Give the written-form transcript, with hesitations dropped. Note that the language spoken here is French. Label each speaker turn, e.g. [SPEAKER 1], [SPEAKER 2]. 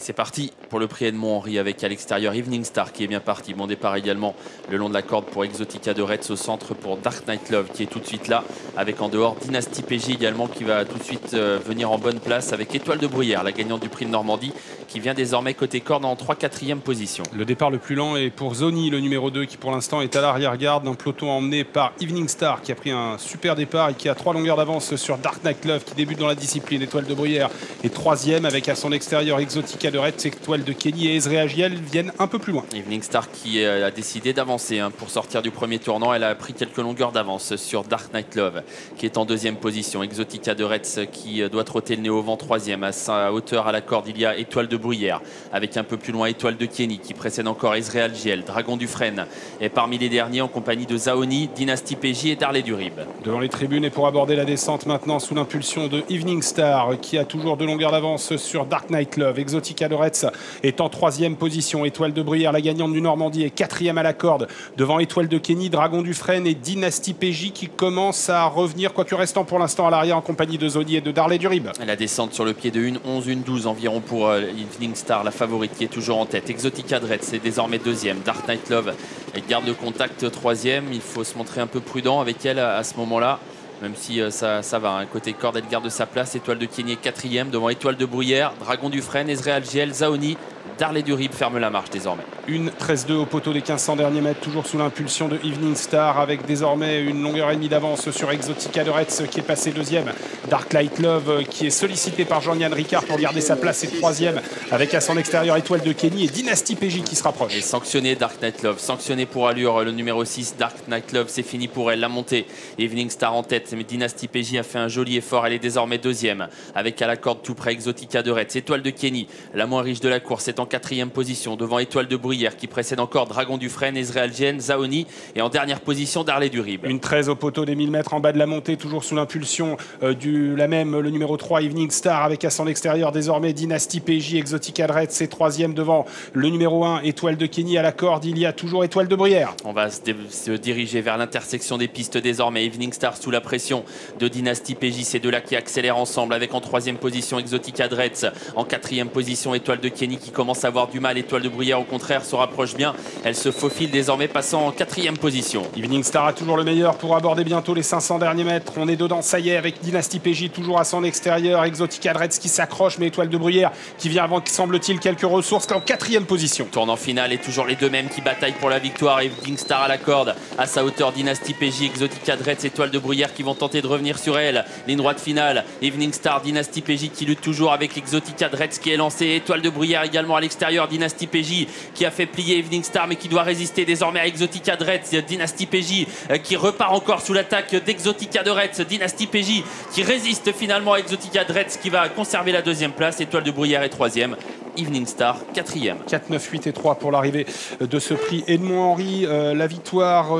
[SPEAKER 1] C'est parti pour le prix Edmond-Henri avec à l'extérieur Evening Star qui est bien parti. Bon départ également le long de la corde pour Exotica de Retz, au centre pour Dark Knight Love qui est tout de suite là, avec en dehors Dynasty PJ également qui va tout de suite venir en bonne place avec Étoile de Bruyère, la gagnante du prix de Normandie, qui vient désormais côté corde en 3/4e position.
[SPEAKER 2] Le départ le plus lent est pour Zoni, le numéro 2, qui pour l'instant est à l'arrière-garde. Un peloton emmené par Evening Star qui a pris un super départ et qui a 3 longueurs d'avance sur Dark Knight Love qui débute dans la discipline. Étoile de Bruyère est 3e avec à son extérieur Exotica de Retz, Étoile de Kenny et Ezreal Giel viennent un peu plus loin.
[SPEAKER 1] Evening Star qui a décidé d'avancer pour sortir du premier tournant. Elle a pris quelques longueurs d'avance sur Dark Knight Love qui est en 2e position. Exotica de Retz qui doit trotter le nez au vent 3e. À sa hauteur à la corde, il y a Étoile de Bruyère avec un peu plus loin Étoile de Kenny qui précède encore Ezreal Giel. Dragon du Frêne est parmi les derniers en compagnie de Zaoni, Dynasty PJ et Darley du Rib.
[SPEAKER 2] Devant les tribunes et pour aborder la descente maintenant sous l'impulsion de Evening Star qui a toujours 2 longueurs d'avance sur Dark Knight Love. Exotica de Retz est en 3e position. Étoile de Bruyère, la gagnante du Normandie, est 4e à la corde devant Étoile de Kenny, Dragon du Frêne et Dynasty PJ qui commence à revenir, quoique restant pour l'instant à l'arrière en compagnie de Zoni et de Darley du Rib.
[SPEAKER 1] La descente sur le pied de 1,11, 1,12 environ pour Evening Star, la favorite qui est toujours en tête. Exotica de Retz est désormais 2e. Dark Knight Love elle garde le contact 3e. Il faut se montrer un peu prudent avec elle à ce moment-là. Même si ça va, côté corde, elle garde sa place. Étoile de Kenny est 4e devant Étoile de Bruyère, Dragon du Frêne, Ezreal Giel, Zaoni. Darley du Rib ferme la marche désormais.
[SPEAKER 2] 1,13,2 au poteau des 1500 derniers mètres, toujours sous l'impulsion de Evening Star, avec désormais une longueur et demie d'avance sur Exotica de Retz qui est passé 2e. Dark Knight Love qui est sollicité par Jean-Yann Ricard pour garder sa place est 3e, avec à son extérieur Étoile de Kenny et Dynasty PJ qui se rapproche.
[SPEAKER 1] Et sanctionné Dark Knight Love, sanctionné pour allure le numéro 6. Dark Knight Love, c'est fini pour elle, la montée. Evening Star en tête, mais Dynasty PJ a fait un joli effort, elle est désormais 2e, avec à la corde tout près Exotica de Retz. Étoile de Kenny, la moins riche de la course, est en 4e position devant Étoile de Bruyère qui précède encore Dragon du Frêne, Ezreal Giel, Zaoni et en dernière position Darley du Rib.
[SPEAKER 2] 1,13 au poteau des 1000 mètres en bas de la montée, toujours sous l'impulsion le numéro 3 Evening Star, avec à son extérieur désormais Dynasty PJ. Exotica de Retz c'est 3e devant le numéro 1 Étoile de Kenny. À la corde il y a toujours Étoile de Bruyère.
[SPEAKER 1] On va se diriger vers l'intersection des pistes désormais. Evening Star sous la pression de Dynasty PJ, ces deux-là qui accélèrent ensemble, avec en 3e position Exotica de Retz, en 4e position Étoile de Kenny qui commence à avoir du mal. Étoile de Bruyère au contraire se rapproche bien, elle se faufile désormais passant en 4e position.
[SPEAKER 2] Evening Star a toujours le meilleur pour aborder bientôt les 500 derniers mètres. On est dedans, ça y est, avec Dynasty PJ toujours à son extérieur, Exotica de Retz qui s'accroche, mais Étoile de Bruyère qui vient avant, semble-t-il, quelques ressources, en 4e position.
[SPEAKER 1] Tournant final et toujours les deux mêmes qui bataillent pour la victoire. Evening Star à la corde, à sa hauteur Dynasty PJ, Exotica de Retz, Étoile de Bruyère qui vont tenter de revenir sur elle. Ligne droite finale, Evening Star, Dynasty PJ qui lutte toujours avec Exotica de Retz qui est lancée. Étoile de Bruyère également à l'extérieur, Dynasty PJ qui a fait plier Evening Star mais qui doit résister désormais à Exotica de Retz. Dynasty PJ qui repart encore sous l'attaque d'Exotica de Retz. Dynasty PJ qui résiste finalement à Exotica de Retz qui va conserver la 2e place. Étoile de Bruyère est 3e. Evening Star 4e.
[SPEAKER 2] 4, 9, 8 et 3 pour l'arrivée de ce prix Edmond-Henri. La victoire